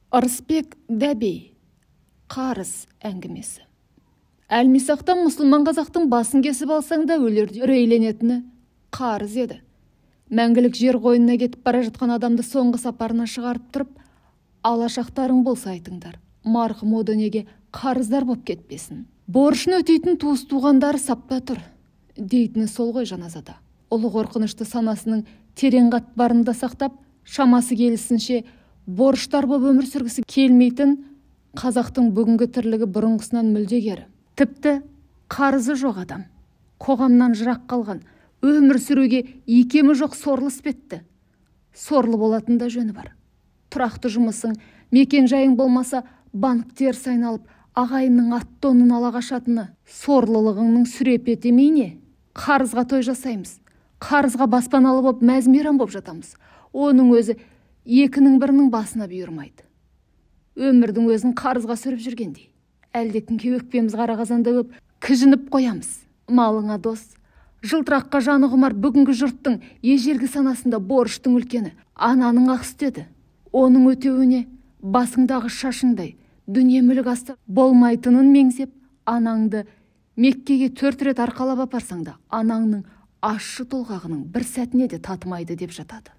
Ырысбек Дәбей, қарыз әңгімесі. Әлмисақтан мұсылман қазақтың басын кесіп алсаң да өлерде үрейленетіні қарыз еді. Мәңгілік жер қойнына кетіп бара жатқан адамды соңғы сапарына шығарып тұрып, алашақтарың болса айтыңдар, марқұм о дүниеге қарыздар боп кетпесін. Борышын өтейтін туыс туғандары сапта тұр, дейтіні сол ғой жаназада. Ұлы қорқынышты санасының терең қатпарында сақтап, шамасы келісінше борыштар боп өмір сүргісі келмейтін қазақтың бүгінгі тірлігі бұрынғысынан мүлдегері. Тіпті қарызы жоқ адам, қоғамнан жырақ қалған, өмір сүруге икемі жоқ сорлы іспетті. Сорлы болатын да жөні бар. Тұрақты жұмысың, мекен жайың болмаса, банктер сайналып, ағайынның ат-тонын ала қашатыны, сорлылығыңның сүрепет емей не? Қарызға той жасаймыз, қарызға баспаналы боп мәз-мейрам боп жатамыз. Оның өзі екінің бірінің басына бұйырмайды. Өмірдің өзін қарызға сүріп жүргендей. Әлдекімге өкпеміз қара қазанда көп кіжініп қоямыз. Малыңа дос, жылтыраққа жаны құмар бүгінгі жұрттың ежелгі санасында борыштың үлкені ананың ақ сүті. Оның өтеуіне басыңдағы шашыңдай дүние мүлік асты болмайтынын меңзеп, анаңды Меккеге 4 рет арқалап апарсаң да, анаңның ащы толғағының бір сәтіне де татымайды деп жатады.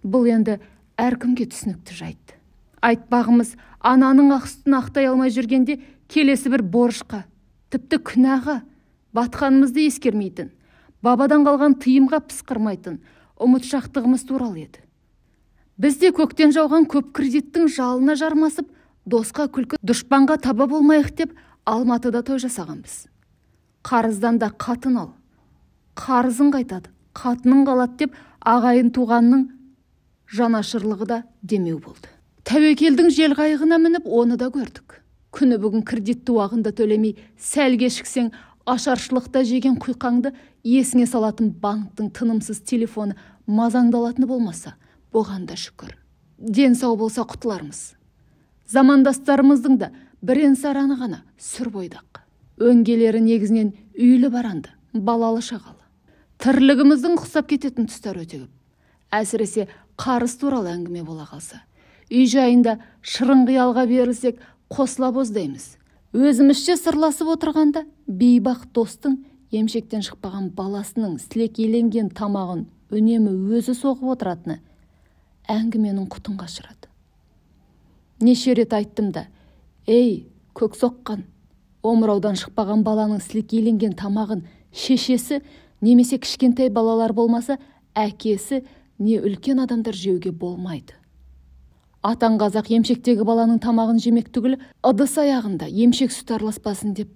Бұл енді әркімге түсінікті жайт. Айтпағымыз, ананың ақ сүтін ақтай алмай жүргенде келесі бір борышқа, тіпті күнәға батқанымызды ескермейтін, бабадан қалған тыйымға пысқырмайтын ұмытшақтығымыз туралы еді. Бізде көктен жауған көп кредиттің жалына жармасып, досқа күлкі, дұшпанға таба болмайық деп Алматыда той жасағанбыз. Қарыздан да қатын ал, қарызын қайтады, қатының қалады деп ағайын туғанның жанашырлығы да демеу болды. Тәуекелдің жел қайығына мініп, оны да көрдік. Күні бүгін кредитті уағында төлемей, сәл кешіксең, ашаршылықта жеген құйқаңды есіңе салатын банктың тынымсыз телефоны мазаңдалатыны болмаса, бұған да шүкір. Ден сау болса құтылармыз. Замандастарымыздың да бірен сараны ғана сүр бойдақ. Өңгелері негізінен үйлі баранды, балалы шағалы. Тірлігіміздің құсап кететін тұстар өте көп. Әсіресе қарыз туралы әңгіме бола қалса. Үй жайында шырын қиялға берілсек, қосыла боздаймыз. Өзімізше сырласып отырғанда, бейбақ достың емшектен шықпаған баласының сілекейленген тамағын үнемі өзі соғып отыратыны әңгіменің құтын қашырады. Неше рет айттым да, ей, көк соққан, омыраудан шықпаған баланың сілекейленген тамағын шешесі немесе кішкентай балалар болмаса, әкесі не үлкен адамдар жеуге болмайды. Атан қазақ емшектегі баланың тамағын жемек түгілі ыдыс аяғында емшек сүт араласпасын деп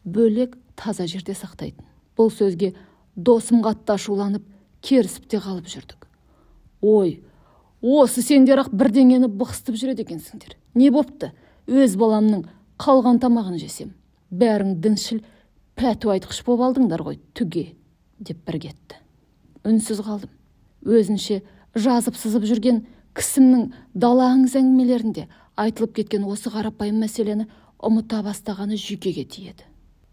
бөлек таза жерде сақтайтын. Бұл сөзге досым қатты ашуланып, керісіп те қалып жүрдік. Ой, осы сендер ақ бірдеңені бұқыстып жүреді екенсіңдер. Не бопты? Өз баламның қалған тамағын жесем. Бәрің діншіл, пәту айтқыш боп алдыңдар ғой, түге, деп бір кетті. Үнсіз қалдым. Өзінше жазып сызып жүрген кісімнің дала аңыз әңгімелерінде айтылып кеткен осы қарапайым мәселені ұмыта бастағаны жүйкеге тиеді.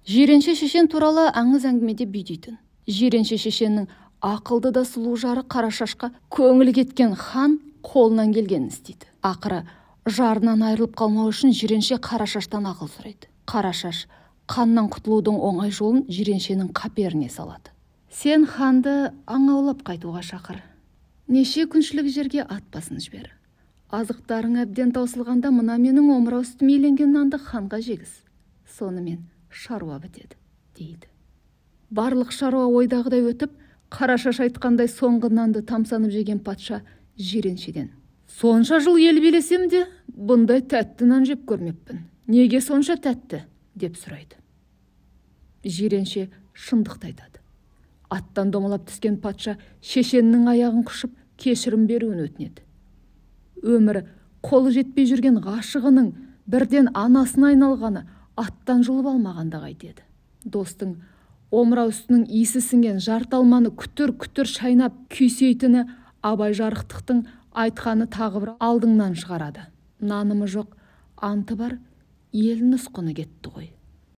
Жиренше шешен туралы аңыз әңгімеде бүйдейтін. Жиренше шешеннің ақылды да сұлу жары Қарашашқа көңілі кеткен хан қолынан келгенін істейді. Ақыры жарынан айырылып қалмау үшін Жиренше Қарашаштан ақыл сұрайды. Қарашаш қаннан құтылудың оңай жолын Жиреншенің қаперіне салады. Сен ханды аң аулап қайтуға шақыр. Неше күншілік жерге ат басын жібер. Азықтарың әбден таусылғанда мына менің омырау үстіме иленген нанды ханға жегіз. Сонымен шаруа бітеді, дейді. Барлық шаруа ойдағыдай өтіп, Қарашаш айтқандай соңғы нанды тамсанып жеген патша Жиреншеден: сонша жыл ел билесем де, бұндай тәтті нан жеп көрмеппін. Неге сонша тәтті? Деп сұрайды. Жиренше шындықты айтады. Аттан домалап түскен патша шешеннің аяғын құшып кешірім беруін өтінеді. Өмірі қолы жетпей жүрген ғашығының бірден анасына айналғаны аттан жұлып алмағанда қайтеді. Достың омырау үстінің иісі сіңген жарталманы күтір-күтір шайнап күйсейтіні Абай Жарықтықтың айтқаны тағы бір алдыңнан шығарады. Нанымы жоқ, анты бар, ел нұсқыны кетті ғой.